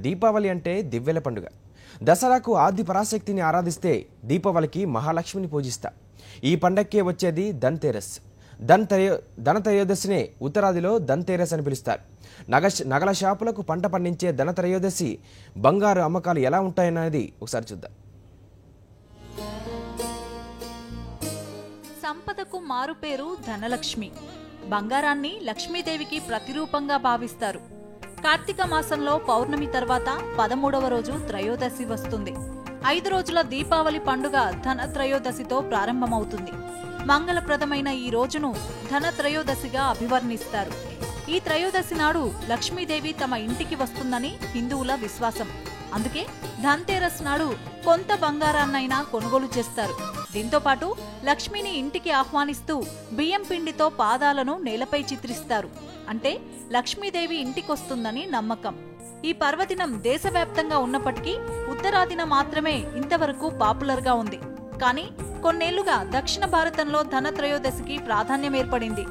దీపావళి అంటే దివ్వెల పండుగ. దసరాకు ఆది పరాశక్తిని ఆరాధిస్తే దీపావళికి మహాలక్ష్మిని పూజిస్తా. ఈ పండక్కే వచ్చేది ధన్తేరస్. ధనత్రయోదశినే ఉత్తరాదిలో ధన్తేరస్ అని పిలుస్తారు. నగల షాపులకు పంట పండించే ధనత్రయోదశి బంగారు అమ్మకాలు ఎలా ఉంటాయనేది ఒకసారి చూద్దాం. సంపదకు మారుపేరు ధనలక్ష్మి. బంగారాన్ని లక్ష్మీదేవికి ప్రతిరూపంగా భావిస్తారు. కార్తీక మాసంలో పౌర్ణమి తర్వాత 13వ రోజు త్రయోదశి వస్తుంది. 5 రోజుల దీపావళి పండుగ ధనత్రయోదశితో ప్రారంభమవుతుంది. మంగళప్రదమైన ఈ రోజును ధనత్రయోదశిగా అభివర్ణిస్తారు. ఈ త్రయోదశి నాడు లక్ష్మీదేవి తమ ఇంటికి వస్తుందని హిందువుల విశ్వాసం. అందుకే ధన్తేరస్ నాడు కొంత బంగారాన్నైనా కొనుగోలు చేస్తారు. దీంతో పాటు లక్ష్మిని ఇంటికి ఆహ్వానిస్తూ బియ్యం పిండితో పాదాలను నేలపై చిత్రిస్తారు. అంటే లక్ష్మీదేవి ఇంటికొస్తుందని నమ్మకం. ఈ పర్వదినం దేశవ్యాప్తంగా ఉన్నప్పటికీ ఉత్తరాదిన మాత్రమే ఇంతవరకు పాపులర్గా ఉంది. కానీ కొన్నేళ్లుగా దక్షిణ భారతంలో ధనత్రయోదశికి ప్రాధాన్యం ఏర్పడింది.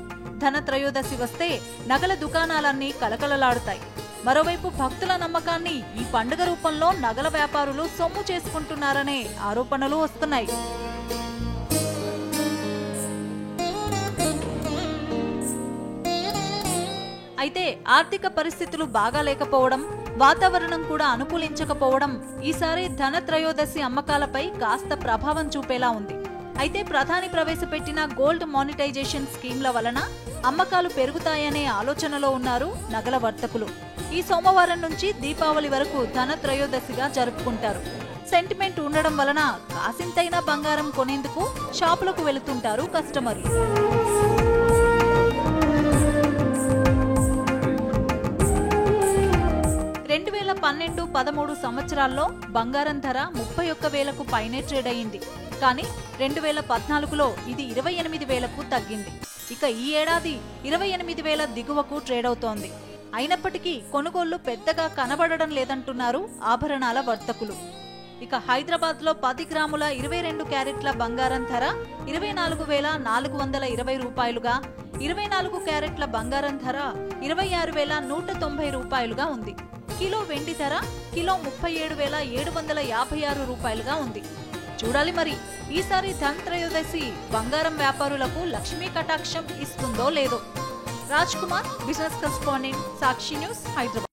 ధనత్రయోదశి వస్తే నగల దుకాణాలన్నీ కలకలలాడుతాయి. మరోవైపు భక్తుల నమ్మకాన్ని ఈ పండుగ రూపంలో నగల వ్యాపారులు సొమ్ము చేసుకుంటున్నారనే ఆరోపణలు వస్తున్నాయి. అయితే ఆర్థిక పరిస్థితులు బాగాలేకపోవడం, వాతావరణం కూడా అనుకూలించకపోవడం ఈసారి ధనత్రయోదశి అమ్మకాలపై కాస్త ప్రభావం చూపేలా ఉంది. అయితే ప్రధాని ప్రవేశపెట్టిన గోల్డ్ మానిటైజేషన్ స్కీమ్ల వలన అమ్మకాలు పెరుగుతాయనే ఆలోచనలో ఉన్నారు నగల వర్తకులు. ఈ సోమవారం నుంచి దీపావళి వరకు ధనత్రయోదశిగా జరుపుకుంటారు. సెంటిమెంట్ ఉండడం వలన కాసింతైనా బంగారం కొనేందుకు షాపులకు వెళుతుంటారు కస్టమర్లు. రెండు 2012-13 సంవత్సరాల్లో బంగారం ధర 31,000కు పైనే ట్రేడ్ అయింది. కానీ 2014లో ఇది 28,000కు తగ్గింది. ఇక ఈ ఏడాది 28,000 దిగువకు ట్రేడ్ అవుతోంది. అయినప్పటికీ కొనుగోళ్లు పెద్దగా కనబడడం లేదంటున్నారు ఆభరణాల వర్తకులు. ఇక హైదరాబాద్లో 10 గ్రాముల 22 క్యారెట్ల బంగారం ధర 24,420 రూపాయలుగా, 24 క్యారెట్ల బంగారం ధర 26,190 రూపాయలుగా ఉంది. కిలో వెండి ధర కిలో 37,756 రూపాయలుగా ఉంది. చూడాలి మరి ఈసారి ధనత్రయోదశి బంగారం వ్యాపారులకు లక్ష్మీ కటాక్షం ఇస్తుందో లేదో. రాజ్ కుమార్, బిజినెస్ కరెస్పాండెంట్, సాక్షి న్యూస్, హైదరాబాద్.